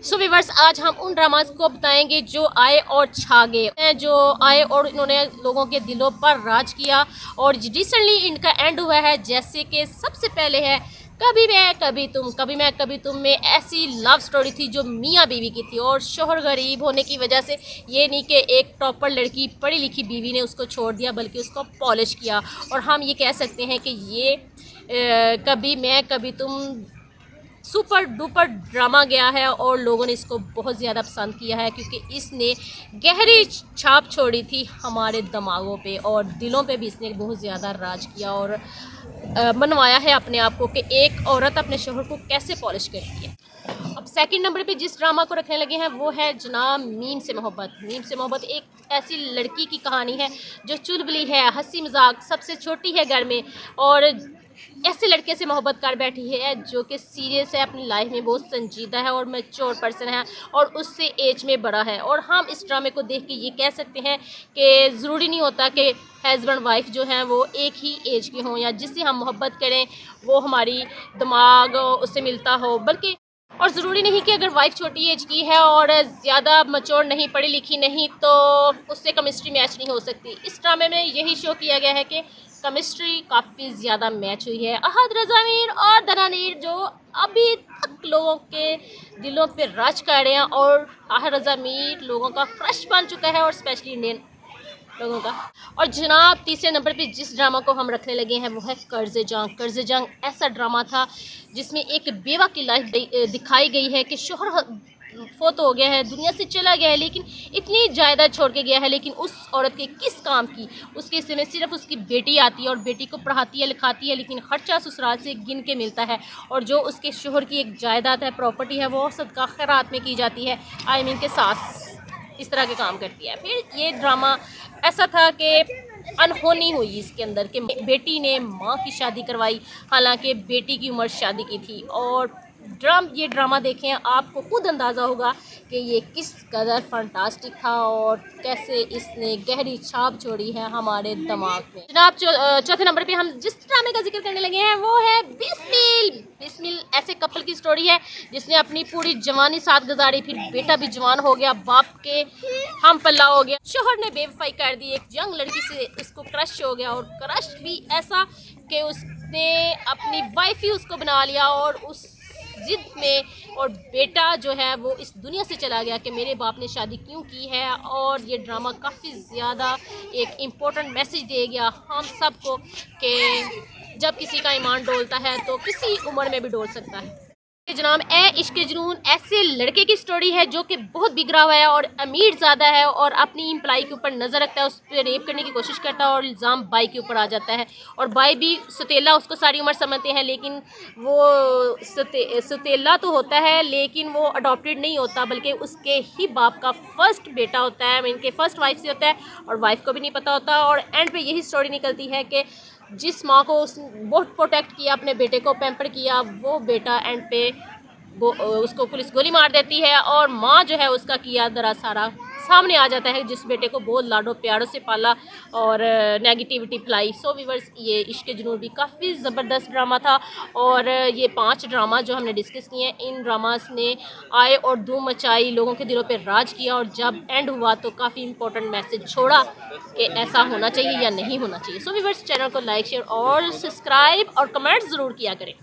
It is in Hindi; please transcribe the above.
सो व्यूअर्स, आज हम उन ड्रामास को बताएंगे जो आए और छा गए, जो आए और इन्होंने लोगों के दिलों पर राज किया और रिसेंटली इनका एंड हुआ है। जैसे कि सबसे पहले है कभी मैं कभी तुम, कभी मैं कभी तुम में ऐसी लव स्टोरी थी जो मियाँ बीवी की थी और शोहर गरीब होने की वजह से ये नहीं कि एक टॉपर लड़की पढ़ी लिखी बीवी ने उसको छोड़ दिया, बल्कि उसको पॉलिश किया। और हम ये कह सकते हैं कि ये कभी मैं कभी तुम सुपर डुपर ड्रामा गया है और लोगों ने इसको बहुत ज़्यादा पसंद किया है, क्योंकि इसने गहरी छाप छोड़ी थी हमारे दिमागों पे और दिलों पे भी इसने बहुत ज़्यादा राज किया और मनवाया है अपने आप को कि एक औरत अपने शोहर को कैसे पॉलिश करती है। अब सेकंड नंबर पे जिस ड्रामा को रखने लगे हैं वो है जनाब मीम से मोहब्बत। मीम से मोहब्बत एक ऐसी लड़की की कहानी है जो चुलबुली है, हंसी मजाक, सबसे छोटी है घर में और ऐसे लड़के से मोहब्बत कर बैठी है जो कि सीरियस है, अपनी लाइफ में बहुत संजीदा है और मैच्योर पर्सन है और उससे एज में बड़ा है। और हम इस ड्रामे को देख के ये कह सकते हैं कि ज़रूरी नहीं होता कि हस्बैंड वाइफ जो हैं वो एक ही एज के हों या जिससे हम मोहब्बत करें वो हमारी दिमाग उससे मिलता हो, बल्कि और ज़रूरी नहीं कि अगर वाइफ छोटी एज की है और ज़्यादा मैच्योर नहीं, पढ़ी लिखी नहीं, तो उससे केमिस्ट्री मैच नहीं हो सकती। इस ड्रामे में यही शो किया गया है कि केमिस्ट्री काफ़ी ज़्यादा मैच हुई है। अहद रज़ा मीर और दनानीर जो अभी तक लोगों के दिलों पे राज कर रहे हैं और अहद रज़ा मीर लोगों का क्रश बन चुका है और स्पेशली इंडियन लोगों का। और जनाब तीसरे नंबर पे जिस ड्रामा को हम रखने लगे हैं वो है कर्ज़े जंग। कर्ज़े जंग ऐसा ड्रामा था जिसमें एक बेवा की लाइफ दिखाई गई है कि शोहर फोत हो गया है, दुनिया से चला गया है, लेकिन इतनी जायदाद छोड़ के गया है, लेकिन उस औरत के किस काम की। उसके हिस्से में सिर्फ उसकी बेटी आती है और बेटी को पढ़ाती है लिखाती है, लेकिन खर्चा ससुराल से गिन के मिलता है। और जो उसके शोहर की एक जायदाद है, प्रॉपर्टी है, वो सदका खैरात में की जाती है। आई मीन के सास इस तरह के काम करती है। फिर ये ड्रामा ऐसा था कि अनहोनी हुई इसके अंदर कि बेटी ने माँ की शादी करवाई, हालांकि बेटी की उम्र शादी की थी। और ये ड्रामा देखें, आपको खुद अंदाज़ा होगा कि ये किस कदर फंटास्टिक था और कैसे इसने गहरी छाप छोड़ी है हमारे दिमाग में। जनाब चौथे नंबर पे हम जिस ड्रामे का जिक्र करने लगे हैं वो है बिस्मिल। बिस्मिल ऐसे कपल की स्टोरी है जिसने अपनी पूरी जवानी साथ गुजारी, फिर बेटा भी जवान हो गया, बाप के हम पल्ला हो गया, शोहर ने बेवफाई कर दी, एक यंग लड़की से उसको क्रश हो गया और क्रश भी ऐसा कि उसने अपनी वाइफ ही उसको बना लिया और उस जिद में और बेटा जो है वो इस दुनिया से चला गया कि मेरे बाप ने शादी क्यों की है। और ये ड्रामा काफ़ी ज़्यादा एक इम्पोर्टेंट मैसेज दे गया हम सबको कि जब किसी का ईमान डोलता है तो किसी उम्र में भी डोल सकता है। जनाब ए इश्क जुनून ऐसे लड़के की स्टोरी है जो कि बहुत बिगड़ा हुआ है और अमीर ज़्यादा है और अपनी एम्प्लॉय के ऊपर नज़र रखता है, उस पर रेप करने की कोशिश करता है और इल्ज़ाम बाई के ऊपर आ जाता है। और बाई भी सतेला उसको सारी उम्र समझते हैं, लेकिन वो सतेला तो होता है लेकिन वो अडॉप्टेड नहीं होता, बल्कि उसके ही बाप का फर्स्ट बेटा होता है, इनके फर्स्ट वाइफ से होता है और वाइफ को भी नहीं पता होता। और एंड पे यही स्टोरी निकलती है कि जिस माँ को उस बहुत प्रोटेक्ट किया, अपने बेटे को पैम्पर किया, वो बेटा एंड पे वो उसको पुलिस गोली मार देती है और माँ जो है उसका किया दरा सारा सामने आ जाता है, जिस बेटे को बहुत लाडो प्यारों से पाला और नेगेटिविटी फैलाई। सो व्यूअर्स, ये इश्क जुनून भी काफ़ी ज़बरदस्त ड्रामा था और ये 5 ड्रामा जो हमने डिस्कस किए हैं, इन ड्रामास ने आए और धूम मचाई, लोगों के दिलों पे राज किया और जब एंड हुआ तो काफ़ी इंपॉर्टेंट मैसेज छोड़ा कि ऐसा होना चाहिए या नहीं होना चाहिए। सो व्यूअर्स, चैनल को लाइक शेयर और सब्सक्राइब और कमेंट्स ज़रूर किया करें।